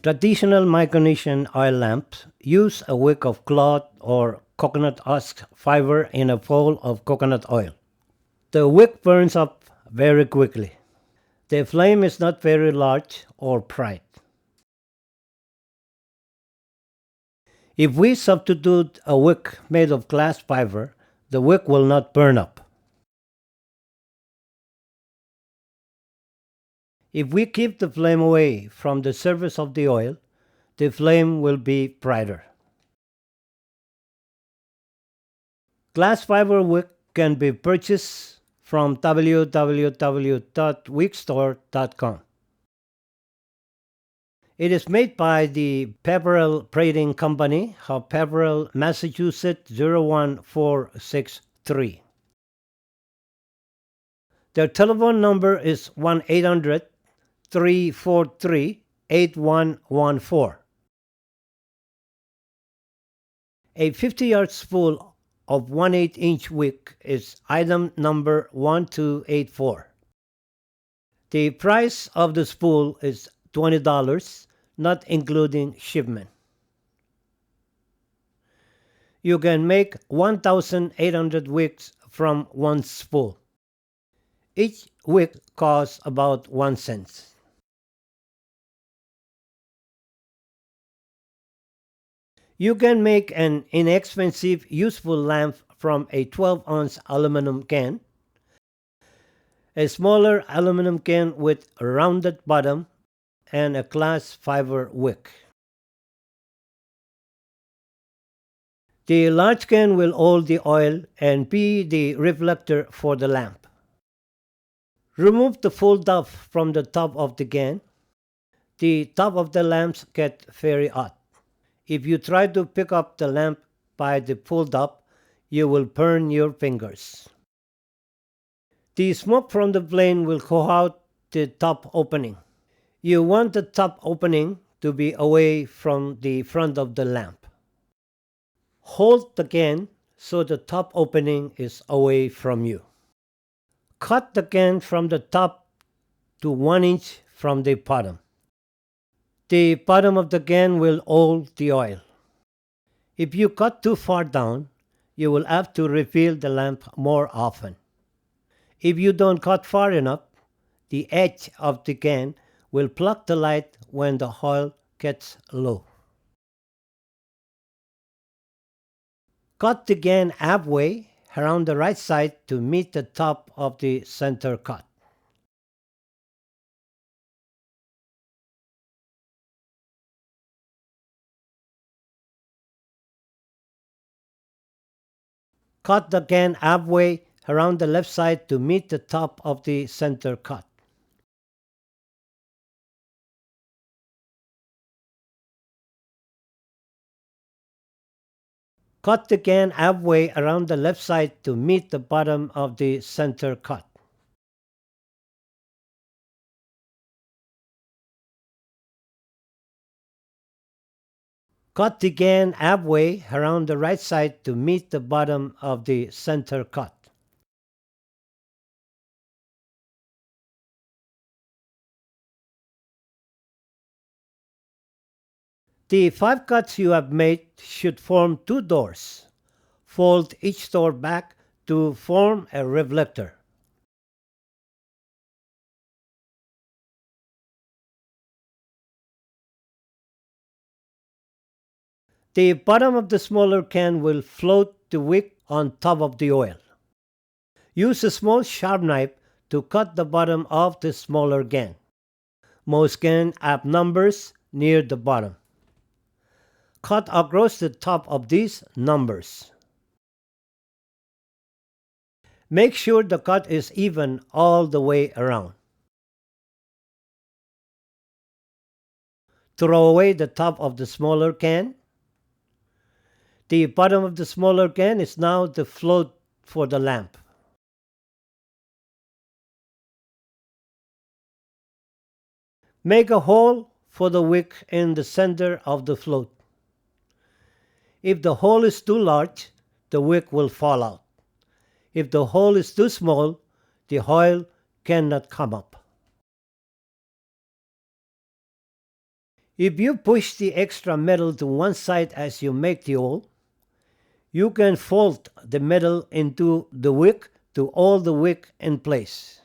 Traditional Micronesian oil lamps use a wick of cloth or coconut husk fiber in a bowl of coconut oil. The wick burns up very quickly. The flame is not very large or bright. If we substitute a wick made of glass fiber, the wick will not burn up. If we keep the flame away from the surface of the oil, the flame will be brighter. Glass fiber wick can be purchased from www.wickstore.com. It is made by the Pepperell Trading Company of Pepperell, Massachusetts 01463. Their telephone number is 1-800-343-8114. A 50-yard spool of 1/8-inch wick is item number 1284. The price of the spool is $20, not including shipment. You can make 1,800 wicks from one spool. Each wick costs about 1 cent. You can make an inexpensive, useful lamp from a 12-ounce aluminum can, a smaller aluminum can with a rounded bottom, and a glass fiber wick. The large can will hold the oil and be the reflector for the lamp. Remove the full duff from the top of the can. The top of the lamps get very hot. If you try to pick up the lamp by the pulled up, you will burn your fingers. The smoke from the flame will go out the top opening. You want the top opening to be away from the front of the lamp. Hold the can so the top opening is away from you. Cut the can from the top to 1 inch from the bottom. The bottom of the can will hold the oil. If you cut too far down, you will have to refill the lamp more often. If you don't cut far enough, the edge of the can will block the light when the oil gets low. Cut the can halfway around the right side to meet the top of the center cut. Cut the can halfway around the left side to meet the top of the center cut. Cut the can halfway around the left side to meet the bottom of the center cut. Cut the can halfway around the right side to meet the bottom of the center cut. The 5 cuts you have made should form 2 doors. Fold each door back to form a reflector. The bottom of the smaller can will float the wick on top of the oil. Use a small sharp knife to cut the bottom of the smaller can. Most cans have numbers near the bottom. Cut across the top of these numbers. Make sure the cut is even all the way around. Throw away the top of the smaller can The bottom of the smaller can is now the float for the lamp. Make a hole for the wick in the center of the float. If the hole is too large, the wick will fall out. If the hole is too small, the oil cannot come up. If you push the extra metal to one side as you make the oil, you can fold the metal into the wick to hold the wick in place.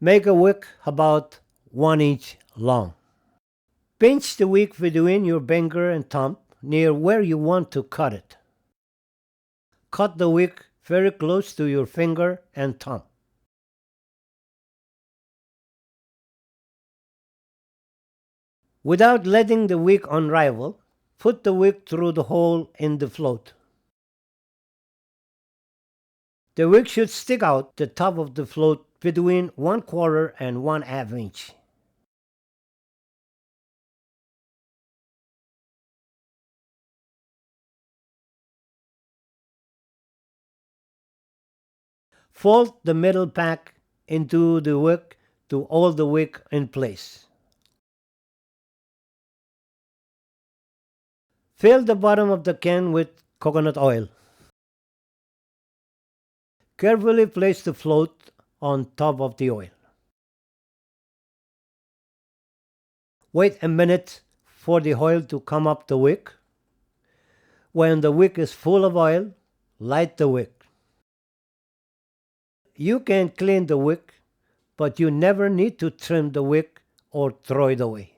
Make a wick about 1 inch long. Pinch the wick between your finger and thumb near where you want to cut it. Cut the wick very close to your finger and thumb. Without letting the wick unravel, put the wick through the hole in the float. The wick should stick out the top of the float between 1/4 and 1/2 inch. Fold the metal pack into the wick to hold the wick in place. Fill the bottom of the can with coconut oil. Carefully place the float on top of the oil. Wait a minute for the oil to come up the wick. When the wick is full of oil, light the wick. You can clean the wick, but you never need to trim the wick or throw it away.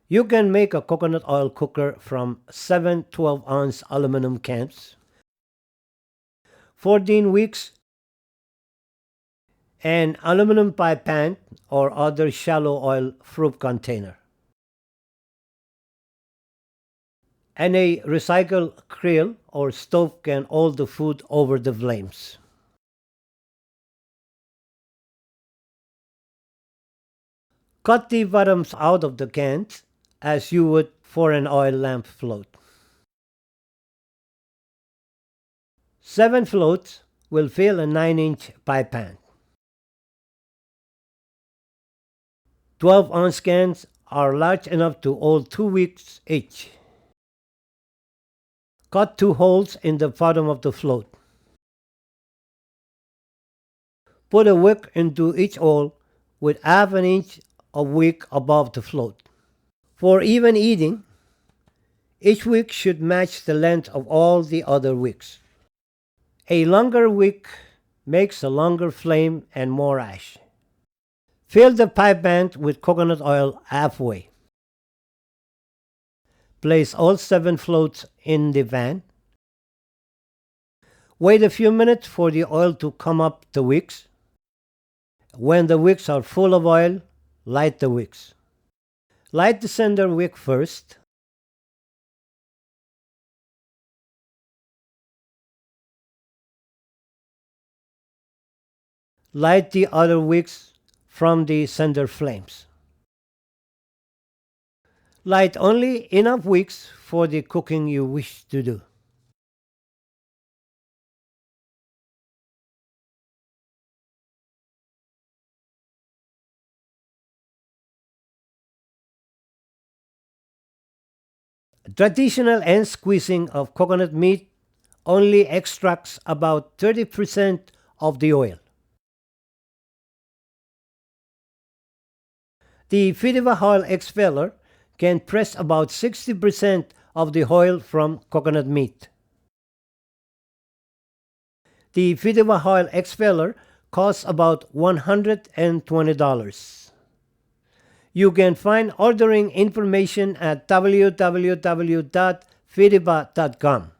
You can make a coconut oil cooker from 7 12-ounce aluminum cans, 14 wicks, an aluminum pie pan or other shallow oil proof container, and a recycled grill or stove can hold the food over the flames. Cut the bottoms out of the cans as you would for an oil lamp float. 7 floats will fill a 9-inch pie pan. 12-ounce cans are large enough to hold 2 wicks each. Cut 2 holes in the bottom of the float. Put a wick into each hole with 1/2 inch of wick above the float. For even eating, each wick should match the length of all the other wicks. A longer wick makes a longer flame and more ash. Fill the pie pan with coconut oil halfway. Place all 7 floats in the pan. Wait a few minutes for the oil to come up the wicks. When the wicks are full of oil, light the wicks. Light the center wick first. Light the other wicks from the center flames. Light only enough wicks for the cooking you wish to do. Traditional end squeezing of coconut meat only extracts about 30% of the oil. The Piteba oil expeller can press about 60% of the oil from coconut meat. The Piteba oil expeller costs about $120. You can find ordering information at www.piteba.com.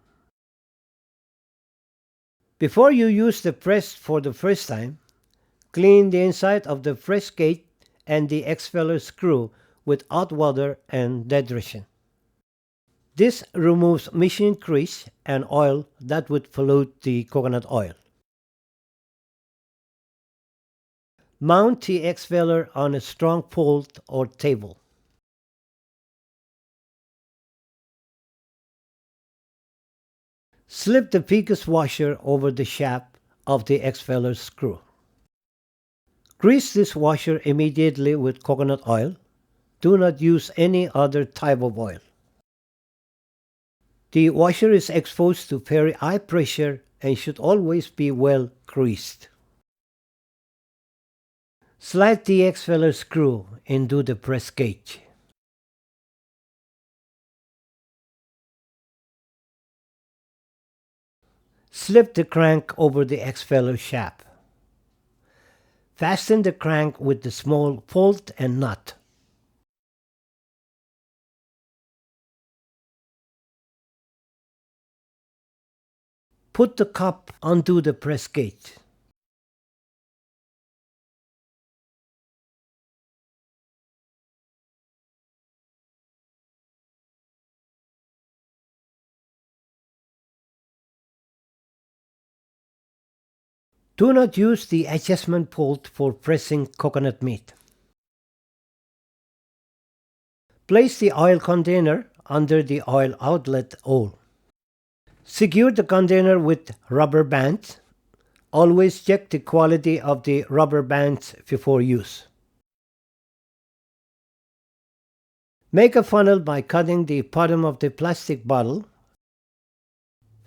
Before you use the press for the first time, clean the inside of the press gate and the expeller screw with hot water and detergent. This removes machine grease and oil that would pollute the coconut oil. Mount the expeller on a strong pole or table. Slip the Picus washer over the shaft of the expeller screw. Grease this washer immediately with coconut oil. Do not use any other type of oil. The washer is exposed to very high pressure and should always be well greased. Slide the expeller screw into the press gauge. Slip the crank over the expeller shaft. Fasten the crank with the small bolt and nut. Put the cup onto the press gauge. Do not use the adjustment bolt for pressing coconut meat. Place the oil container under the oil outlet hole. Secure the container with rubber bands. Always check the quality of the rubber bands before use. Make a funnel by cutting the bottom of the plastic bottle.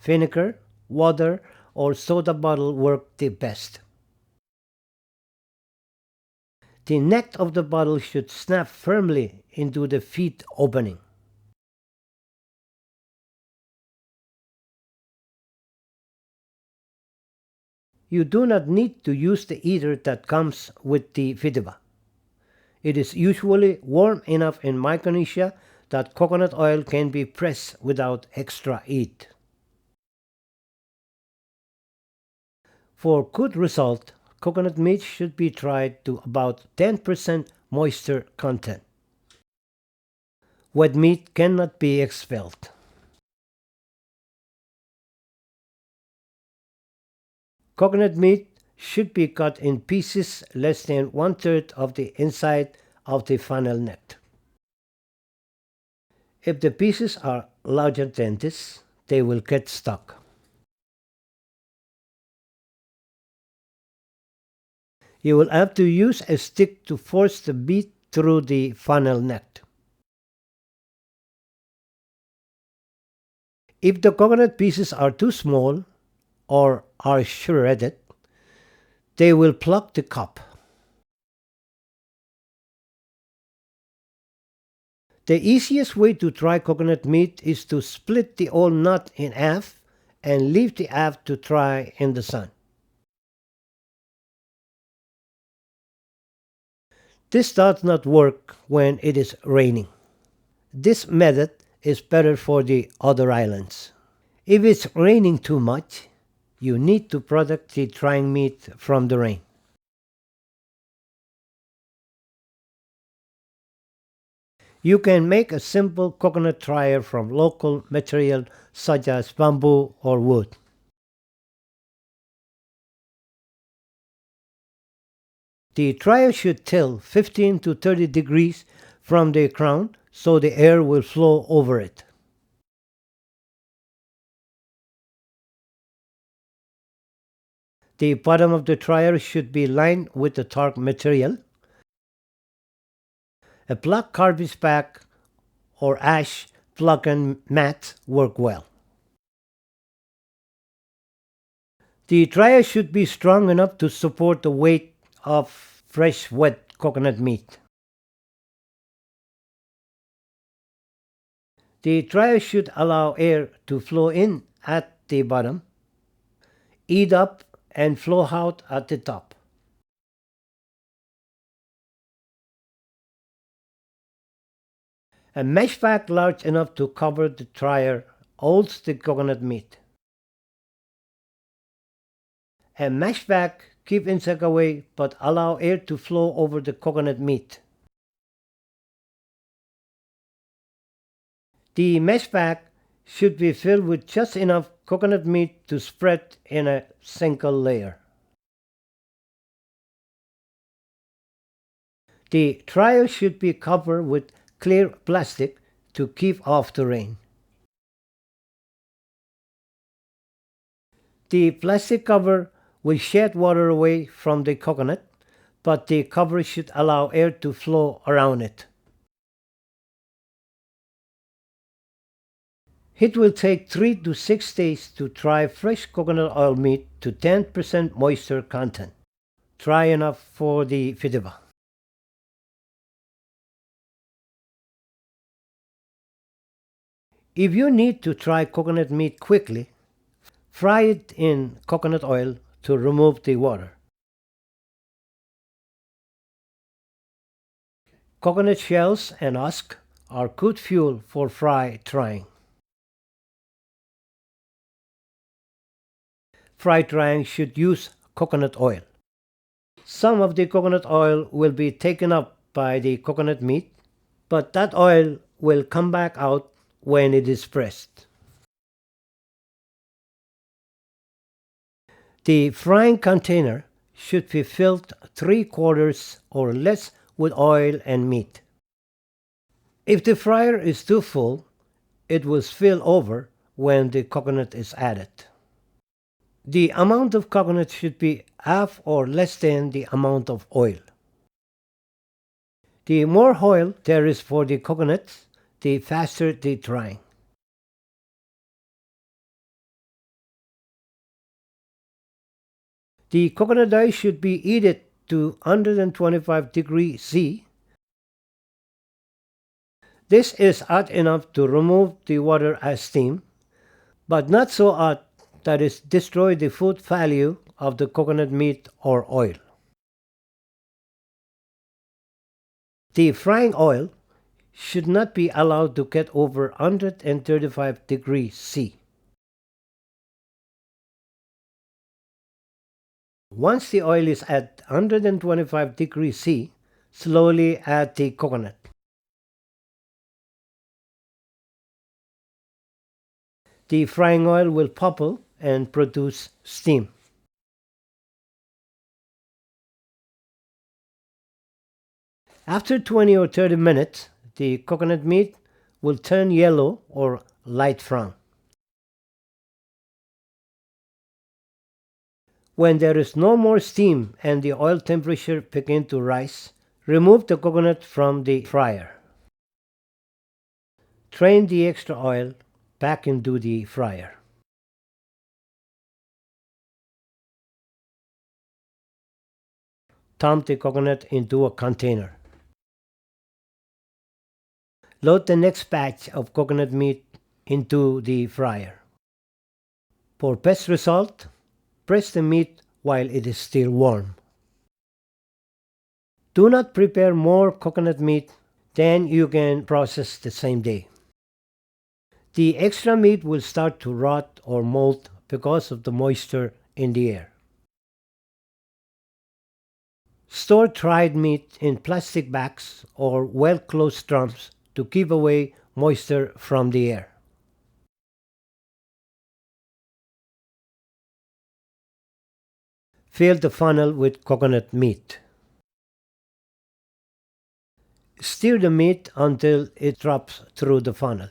Vinegar, water, or soda bottle work the best. The neck of the bottle should snap firmly into the feed opening. You do not need to use the heater that comes with the Piteba. It is usually warm enough in Micronesia that coconut oil can be pressed without extra heat. For good result, coconut meat should be dried to about 10% moisture content. Wet meat cannot be expelled. Coconut meat should be cut in pieces less than 1/3 of the inside of the funnel neck. If the pieces are larger than this, they will get stuck. You will have to use a stick to force the meat through the funnel neck. If the coconut pieces are too small or are shredded, they will plug the cup. The easiest way to dry coconut meat is to split the old nut in half and leave the half to dry in the sun. This does not work when it is raining. This method is better for the other islands. If it's raining too much, you need to protect the drying meat from the rain. You can make a simple coconut dryer from local material such as bamboo or wood. The dryer should tilt 15 to 30 degrees from the ground so the air will flow over it. The bottom of the dryer should be lined with the dark material. A black garbage bag or ash plug and mat work well. The dryer should be strong enough to support the weight of fresh wet coconut meat. The dryer should allow air to flow in at the bottom, heat up, and flow out at the top. A mesh bag large enough to cover the dryer holds the coconut meat. A mesh bag keep insect away but allow air to flow over the coconut meat. The mesh bag should be filled with just enough coconut meat to spread in a single layer. The dryer should be covered with clear plastic to keep off the rain. The plastic cover will shed water away from the coconut, but the cover should allow air to flow around it. It will take 3 to 6 days to dry fresh coconut oil meat to 10% moisture content, dry enough for the Piteba. If you need to dry coconut meat quickly, fry it in coconut oil to remove the water. Coconut shells and husk are good fuel for fry drying. Fry drying should use coconut oil. Some of the coconut oil will be taken up by the coconut meat, but that oil will come back out when it is pressed. The frying container should be filled 3/4 or less with oil and meat. If the fryer is too full, it will spill over when the coconut is added. The amount of coconut should be half or less than the amount of oil. The more oil there is for the coconuts, the faster the drying. The coconut dye should be heated to 125 degrees C. This is hot enough to remove the water as steam, but not so hot that it destroys the food value of the coconut meat or oil. The frying oil should not be allowed to get over 135 degrees C. Once the oil is at 125 degrees C, slowly add the coconut. The frying oil will bubble and produce steam. After 20 or 30 minutes, the coconut meat will turn yellow or light brown. When there is no more steam and the oil temperature begins to rise, remove the coconut from the fryer. Drain the extra oil back into the fryer. Dump the coconut into a container. Load the next batch of coconut meat into the fryer. For best result, press the meat while it is still warm. Do not prepare more coconut meat than you can process the same day. The extra meat will start to rot or mold because of the moisture in the air. Store dried meat in plastic bags or well-closed drums to keep away moisture from the air. Fill the funnel with coconut meat. Stir the meat until it drops through the funnel.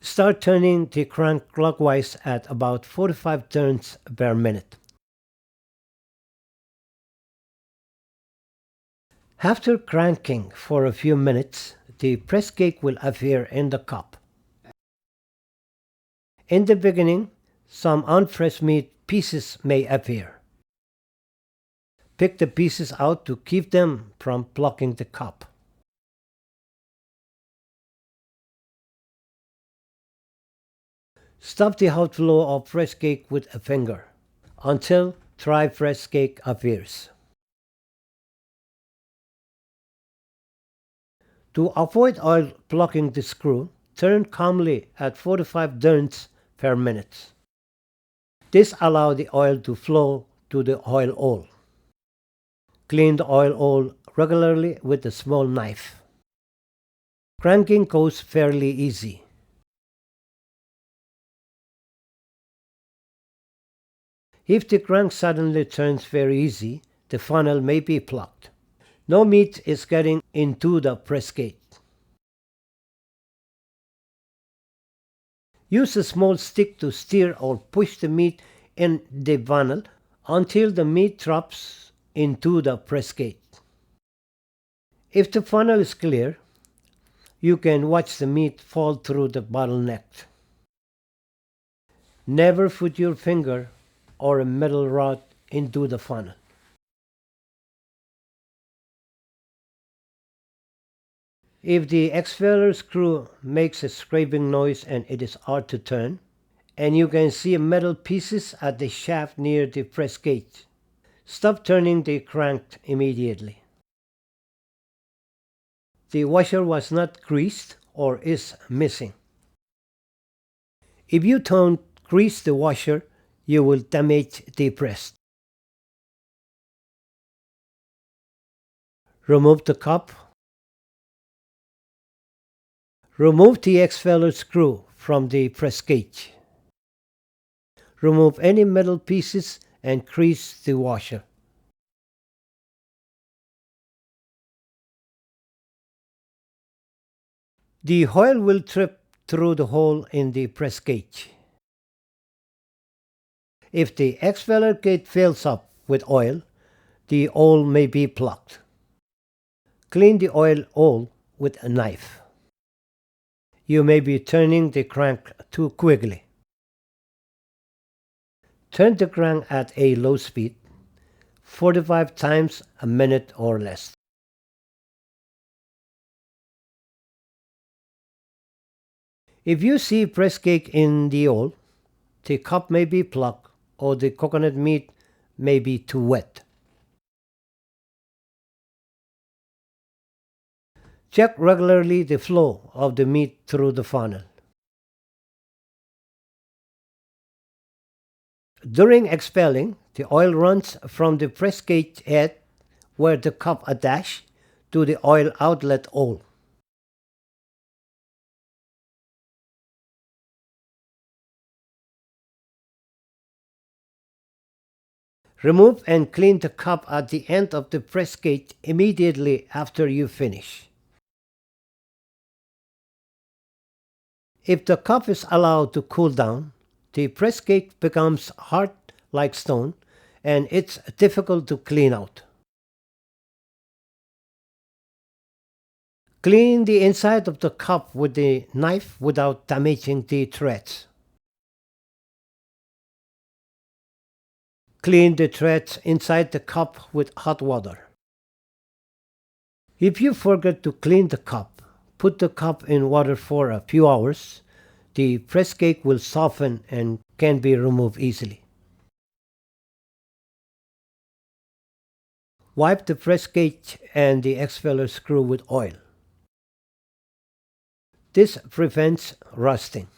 Start turning the crank clockwise at about 45 turns per minute. After cranking for a few minutes, the press cake will appear in the cup. In the beginning, some unfresh meat pieces may appear. Pick the pieces out to keep them from blocking the cup. Stop the outflow of fresh cake with a finger until dry fresh cake appears. To avoid oil blocking the screw, turn calmly at 45 turns per minute. This allows the oil to flow to the oil hole. Clean the oil hole regularly with a small knife. Cranking goes fairly easy. If the crank suddenly turns very easy, the funnel may be plugged. No meat is getting into the press gate. Use a small stick to steer or push the meat in the funnel until the meat drops into the press gate. If the funnel is clear, you can watch the meat fall through the bottleneck. Never put your finger or a metal rod into the funnel. If the expeller screw makes a scraping noise and it is hard to turn, and you can see metal pieces at the shaft near the press gate, stop turning the crank immediately. The washer was not greased or is missing. If you don't grease the washer, you will damage the press. Remove the cup. Remove the expeller screw from the press gauge. Remove any metal pieces and grease the washer. The oil will drip through the hole in the press gauge. If the expeller gate fills up with oil, the hole may be plugged. Clean the oil hole with a knife. You may be turning the crank too quickly. Turn the crank at a low speed, 45 times a minute or less. If you see press cake in the hole, the cup may be plugged or the coconut meat may be too wet. Check regularly the flow of the meat through the funnel. During expelling, the oil runs from the press gauge head where the cup attached to the oil outlet hole. Remove and clean the cup at the end of the press gauge immediately after you finish. If the cup is allowed to cool down, the press gauge becomes hard like stone and it's difficult to clean out. Clean the inside of the cup with the knife without damaging the threads. Clean the threads inside the cup with hot water. If you forget to clean the cup, put the cup in water for a few hours. The press cake will soften and can be removed easily. Wipe the press gauge and the expeller screw with oil. This prevents rusting.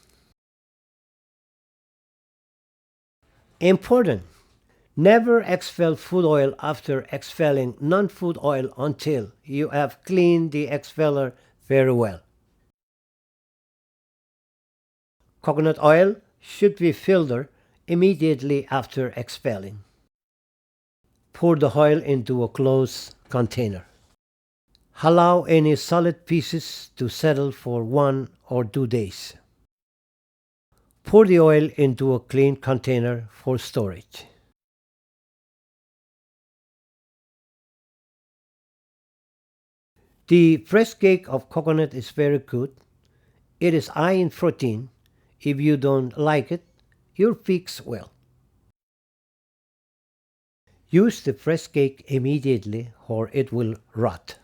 Important: never expel food oil after expelling non-food oil until you have cleaned the expeller very well. Coconut oil should be filtered immediately after expelling. Pour the oil into a closed container. Allow any solid pieces to settle for 1 or 2 days. Pour the oil into a clean container for storage. The press cake of coconut is very good. It is high in protein. If you don't like it, your pigs will. Use the press cake immediately or it will rot.